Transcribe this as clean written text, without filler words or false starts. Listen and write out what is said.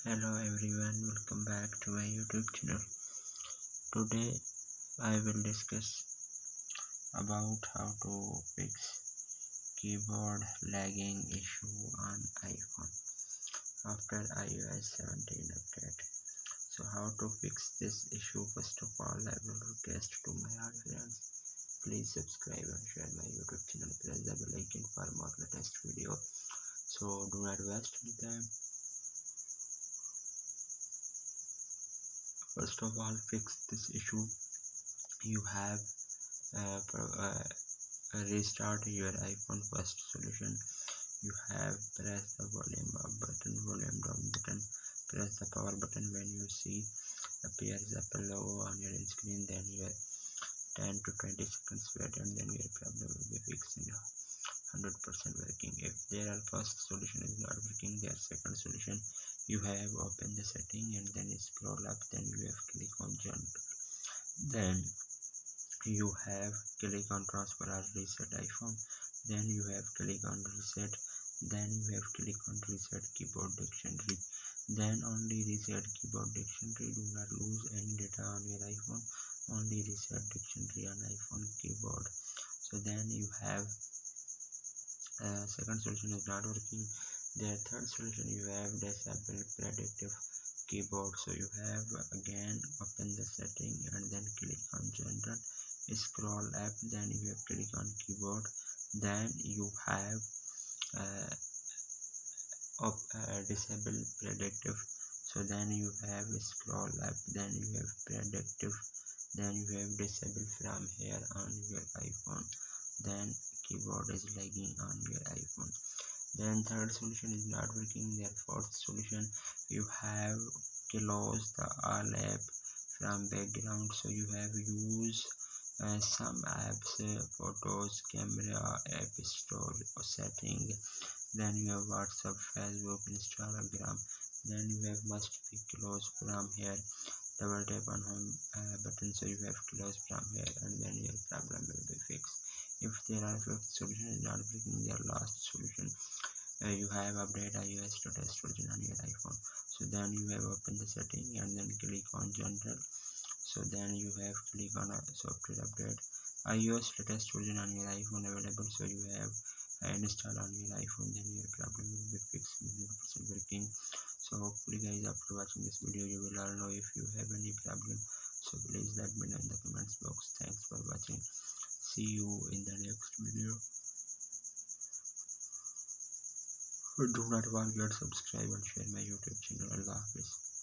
Hello everyone, welcome back to my YouTube channel. Today I will discuss about how to fix keyboard lagging issue on iPhone after iOS 17 update. So how to fix this issue? First of all, I will request to my all friends, please subscribe and share my YouTube channel. Press the bell icon for more latest video. So do not waste any time. First of all, fix this issue. You have restart your iPhone. First solution, you have press the volume up button, volume down button, press the power button. When you see appears Apple logo on your screen, then your 10 to 20 seconds wait, and then your problem will be fixed in 100% working. If their first solution is not working, their second solution, you have open the setting and then scroll up, then you have click on general, then you have click on transfer or reset iPhone, then you have click on reset, then you have click on reset keyboard dictionary, then only reset keyboard dictionary. Do not lose any data on your iPhone, only reset dictionary on iPhone keyboard. So then you have second solution is not working. The third solution, you have disable predictive keyboard. So you have again open the setting and then click on general, scroll up, then you have click on keyboard, then you have disable predictive. So then you have scroll up, then you have predictive, then you have disable from here on your iPhone, then keyboard is lagging on your iPhone. Then third solution is not working. Their fourth solution, you have close the all app from background. So you have use some apps, photos, camera, app store setting, then you have WhatsApp, Facebook, Instagram, then you have must be close from here, double tap on home button, so you have close from here, and then your problem will be fixed. If there are fifth solution is not working, their last solution, you have update iOS latest version on your iPhone. So then you have open the setting and then click on general. So then you have click on software update, iOS latest version on your iPhone available. So you have install on your iPhone, then your problem will be fixed, 100% working. So hopefully guys, after watching this video you will all know if you have any problem. So please let me know in the comments box. Thanks for watching. See you in the next video. Do not forget to subscribe and share my YouTube channel. Allah Hafiz.